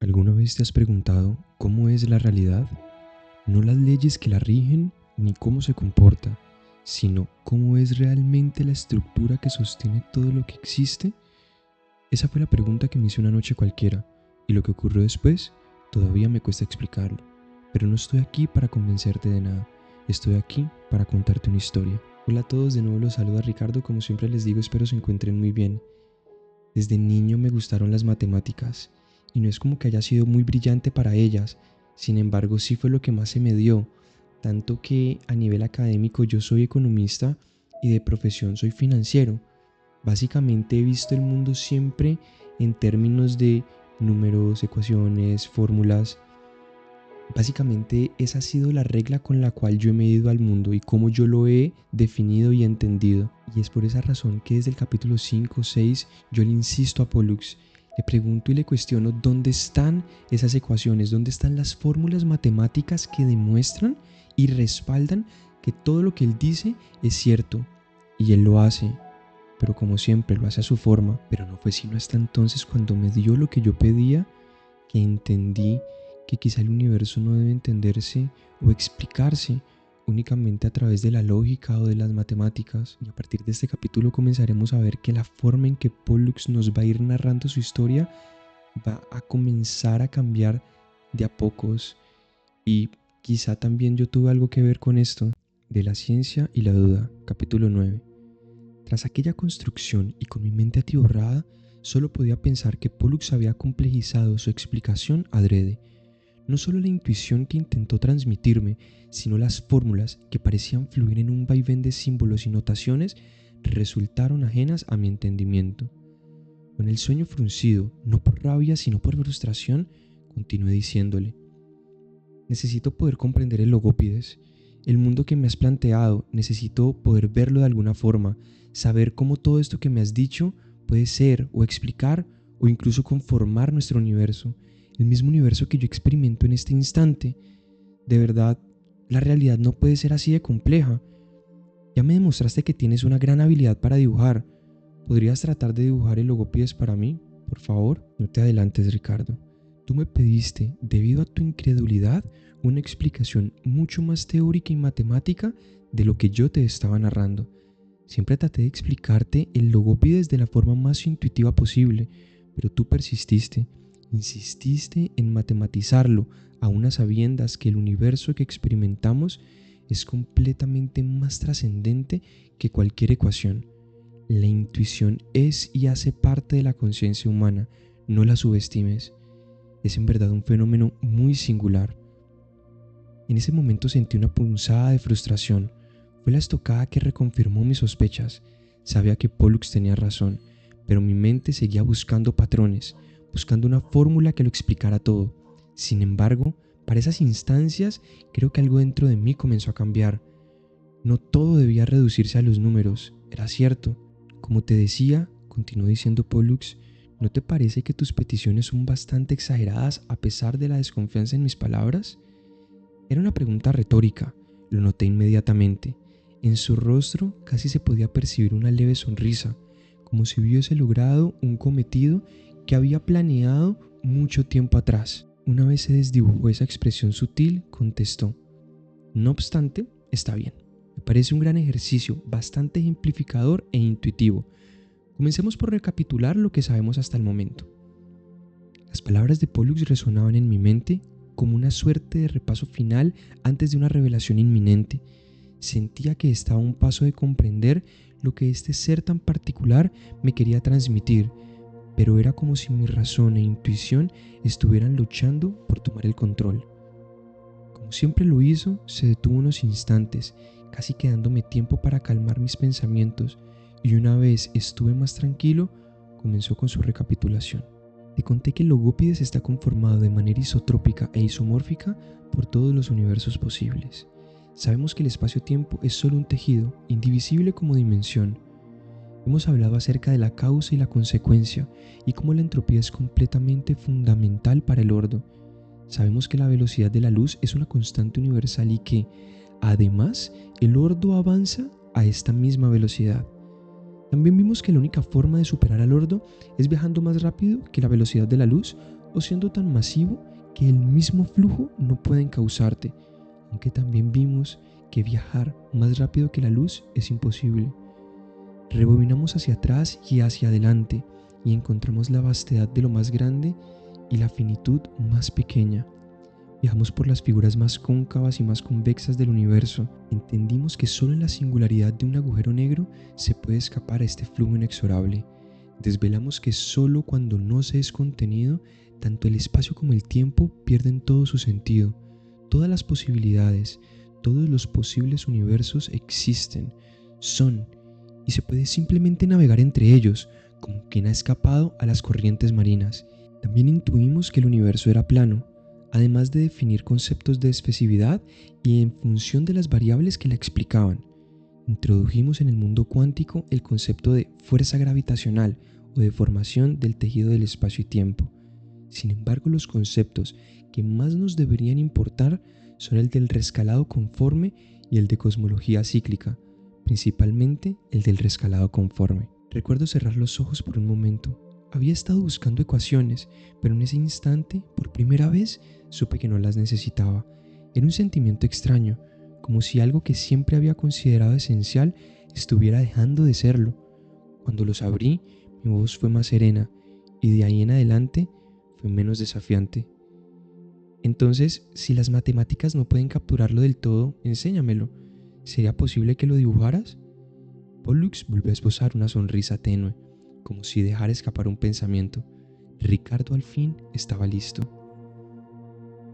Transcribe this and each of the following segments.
¿Alguna vez te has preguntado cómo es la realidad? No las leyes que la rigen ni cómo se comporta, sino cómo es realmente la estructura que sostiene todo lo que existe. Esa fue la pregunta que me hice una noche cualquiera, y lo que ocurrió después todavía me cuesta explicarlo. Pero no estoy aquí para convencerte de nada, estoy aquí para contarte una historia. Hola a todos, de nuevo los saluda Ricardo, como siempre les digo, espero se encuentren muy bien. Desde niño me gustaron las matemáticas, y no es como que haya sido muy brillante para ellas, sin embargo sí fue lo que más se me dio, tanto que a nivel académico yo soy economista y de profesión soy financiero. Básicamente he visto el mundo siempre en términos de números, ecuaciones, fórmulas. Básicamente esa ha sido la regla con la cual yo me he ido al mundo y cómo yo lo he definido y entendido. Y es por esa razón que desde el capítulo 5 o 6 yo le insisto a Pollux, le pregunto y le cuestiono dónde están esas ecuaciones, dónde están las fórmulas matemáticas que demuestran y respaldan que todo lo que él dice es cierto. Y él lo hace, pero como siempre lo hace a su forma. Pero no fue sino hasta entonces cuando me dio lo que yo pedía que entendí que quizá el universo no debe entenderse o explicarse únicamente a través de la lógica o de las matemáticas. Y a partir de este capítulo comenzaremos a ver que la forma en que Pollux nos va a ir narrando su historia va a comenzar a cambiar de a pocos. Y quizá también yo tuve algo que ver con esto. De la ciencia y la duda, capítulo 9. Tras aquella construcción y con mi mente atiborrada, solo podía pensar que Pollux había complejizado su explicación adrede. No solo la intuición que intentó transmitirme, sino las fórmulas que parecían fluir en un vaivén de símbolos y notaciones resultaron ajenas a mi entendimiento. Con el sueño fruncido, no por rabia sino por frustración, continué diciéndole: necesito poder comprender el logópides, el mundo que me has planteado, necesito poder verlo de alguna forma, saber cómo todo esto que me has dicho puede ser o explicar o incluso conformar nuestro universo, el mismo universo que yo experimento en este instante. De verdad, la realidad no puede ser así de compleja. Ya me demostraste que tienes una gran habilidad para dibujar. ¿Podrías tratar de dibujar el logópides para mí, por favor? No te adelantes, Ricardo. Tú me pediste, debido a tu incredulidad, una explicación mucho más teórica y matemática de lo que yo te estaba narrando. Siempre traté de explicarte el logópides de la forma más intuitiva posible, pero tú persististe, insististe en matematizarlo, aun a sabiendas que el universo que experimentamos es completamente más trascendente que cualquier ecuación. La intuición es y hace parte de la conciencia humana, no la subestimes. Es en verdad un fenómeno muy singular. En ese momento sentí una punzada de frustración. Fue la estocada que reconfirmó mis sospechas. Sabía que Pollux tenía razón, pero mi mente seguía buscando patrones, buscando una fórmula que lo explicara todo. Sin embargo, para esas instancias, creo que algo dentro de mí comenzó a cambiar. No todo debía reducirse a los números, era cierto. Como te decía, continuó diciendo Pollux, ¿no te parece que tus peticiones son bastante exageradas a pesar de la desconfianza en mis palabras? Era una pregunta retórica, lo noté inmediatamente. En su rostro casi se podía percibir una leve sonrisa, como si hubiese logrado un cometido que había planeado mucho tiempo atrás. Una vez se desdibujó esa expresión sutil, contestó: no obstante, está bien. Me parece un gran ejercicio, bastante ejemplificador e intuitivo. Comencemos por recapitular lo que sabemos hasta el momento. Las palabras de Pollux resonaban en mi mente como una suerte de repaso final antes de una revelación inminente. Sentía que estaba a un paso de comprender lo que este ser tan particular me quería transmitir, pero era como si mi razón e intuición estuvieran luchando por tomar el control. Como siempre lo hizo, se detuvo unos instantes, casi quedándome tiempo para calmar mis pensamientos, y una vez estuve más tranquilo, comenzó con su recapitulación. Te conté que el logópides está conformado de manera isotrópica e isomórfica por todos los universos posibles. Sabemos que el espacio-tiempo es solo un tejido, indivisible como dimensión. Hemos hablado acerca de la causa y la consecuencia, y cómo la entropía es completamente fundamental para el ordo. Sabemos que la velocidad de la luz es una constante universal y que, además, el ordo avanza a esta misma velocidad. También vimos que la única forma de superar al ordo es viajando más rápido que la velocidad de la luz o siendo tan masivo que el mismo flujo no puede encauzarte, aunque también vimos que viajar más rápido que la luz es imposible. Rebobinamos hacia atrás y hacia adelante y encontramos la vastedad de lo más grande y la finitud más pequeña. Viajamos por las figuras más cóncavas y más convexas del universo. Entendimos que solo en la singularidad de un agujero negro se puede escapar a este flujo inexorable. Desvelamos que solo cuando no se es contenido, tanto el espacio como el tiempo pierden todo su sentido. Todas las posibilidades, todos los posibles universos existen, son, y se puede simplemente navegar entre ellos, como quien ha escapado a las corrientes marinas. También intuimos que el universo era plano, además de definir conceptos de especificidad y en función de las variables que la explicaban. Introdujimos en el mundo cuántico el concepto de fuerza gravitacional o deformación del tejido del espacio y tiempo. Sin embargo, los conceptos que más nos deberían importar son el del rescalado conforme y el de cosmología cíclica, principalmente el del rescalado conforme. Recuerdo cerrar los ojos por un momento. Había estado buscando ecuaciones, pero en ese instante, por primera vez, supe que no las necesitaba. Era un sentimiento extraño, como si algo que siempre había considerado esencial estuviera dejando de serlo. Cuando los abrí, mi voz fue más serena, y de ahí en adelante fue menos desafiante. Entonces, si las matemáticas no pueden capturarlo del todo, enséñamelo. ¿Sería posible que lo dibujaras? Pollux volvió a esbozar una sonrisa tenue, como si dejara escapar un pensamiento. Ricardo al fin estaba listo.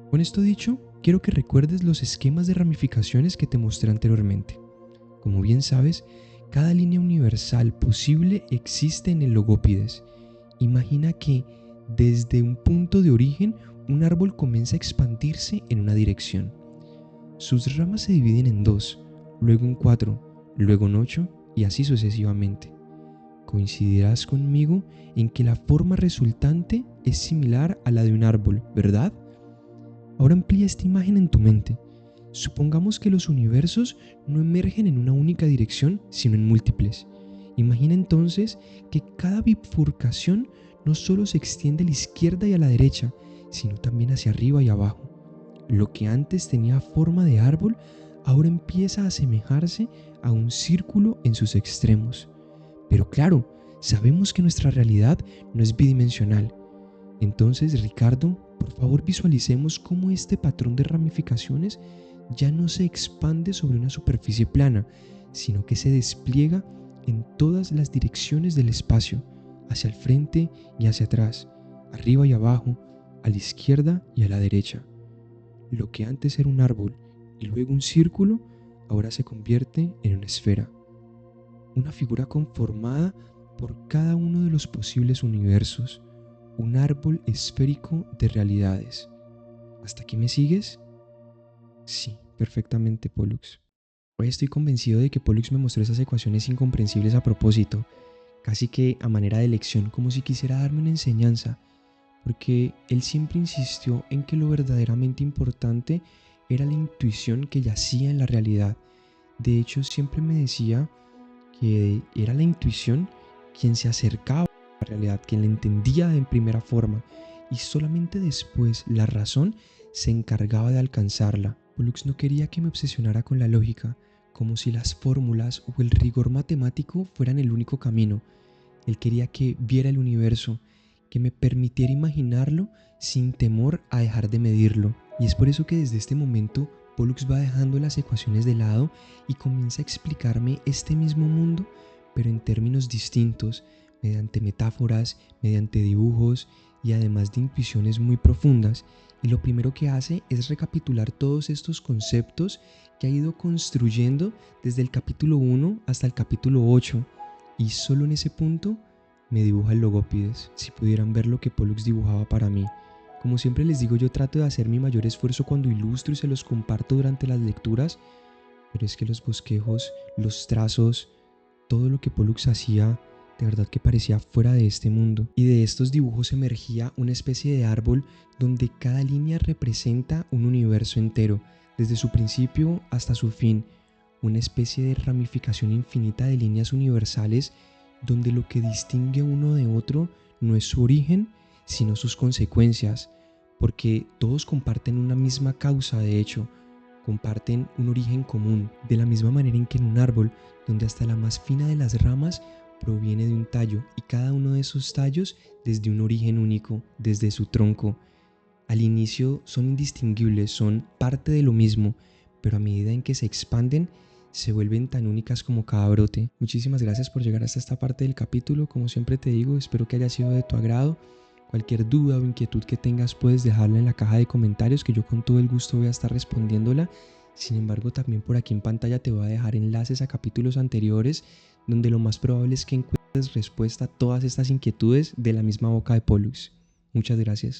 Con esto dicho, quiero que recuerdes los esquemas de ramificaciones que te mostré anteriormente. Como bien sabes, cada línea universal posible existe en el Logópides. Imagina que, desde un punto de origen, un árbol comienza a expandirse en una dirección. Sus ramas se dividen en 2, luego en 4, luego en 8 y así sucesivamente. Coincidirás conmigo en que la forma resultante es similar a la de un árbol, ¿verdad? Ahora amplía esta imagen en tu mente. Supongamos que los universos no emergen en una única dirección, sino en múltiples. Imagina entonces que cada bifurcación no solo se extiende a la izquierda y a la derecha, sino también hacia arriba y abajo. Lo que antes tenía forma de árbol, ahora empieza a asemejarse a un círculo en sus extremos. Pero claro, sabemos que nuestra realidad no es bidimensional. Entonces, Ricardo, por favor visualicemos cómo este patrón de ramificaciones ya no se expande sobre una superficie plana, sino que se despliega en todas las direcciones del espacio, hacia el frente y hacia atrás, arriba y abajo, a la izquierda y a la derecha. Lo que antes era un árbol y luego un círculo, ahora se convierte en una esfera. Una figura conformada por cada uno de los posibles universos, un árbol esférico de realidades. ¿Hasta aquí me sigues? Sí, perfectamente, Pollux. Hoy estoy convencido de que Pollux me mostró esas ecuaciones incomprensibles a propósito, casi que a manera de lección, como si quisiera darme una enseñanza, porque él siempre insistió en que lo verdaderamente importante era la intuición que yacía en la realidad. De hecho, siempre me decía que era la intuición quien se acercaba a la realidad, quien la entendía en primera forma, y solamente después la razón se encargaba de alcanzarla. Pollux no quería que me obsesionara con la lógica, como si las fórmulas o el rigor matemático fueran el único camino. Él quería que viera el universo, que me permitiera imaginarlo sin temor a dejar de medirlo. Y es por eso que desde este momento Pollux va dejando las ecuaciones de lado y comienza a explicarme este mismo mundo, pero en términos distintos, mediante metáforas, mediante dibujos y además de intuiciones muy profundas. Y lo primero que hace es recapitular todos estos conceptos que ha ido construyendo desde el capítulo 1 hasta el capítulo 8. Y solo en ese punto me dibuja el Logópides, si pudieran ver lo que Pollux dibujaba para mí. Como siempre les digo, yo trato de hacer mi mayor esfuerzo cuando ilustro y se los comparto durante las lecturas, pero es que los bosquejos, los trazos, todo lo que Pollux hacía, de verdad que parecía fuera de este mundo. Y de estos dibujos emergía una especie de árbol donde cada línea representa un universo entero, desde su principio hasta su fin, una especie de ramificación infinita de líneas universales donde lo que distingue uno de otro no es su origen, sino sus consecuencias, porque todos comparten una misma causa, de hecho, comparten un origen común, de la misma manera en que en un árbol, donde hasta la más fina de las ramas proviene de un tallo, y cada uno de esos tallos desde un origen único, desde su tronco. Al inicio son indistinguibles, son parte de lo mismo, pero a medida en que se expanden, se vuelven tan únicas como cada brote. Muchísimas gracias por llegar hasta esta parte del capítulo. Como siempre te digo, espero que haya sido de tu agrado. Cualquier duda o inquietud que tengas puedes dejarla en la caja de comentarios, que yo con todo el gusto voy a estar respondiéndola. Sin embargo, también por aquí en pantalla te voy a dejar enlaces a capítulos anteriores, donde lo más probable es que encuentres respuesta a todas estas inquietudes de la misma boca de Pollux. Muchas gracias.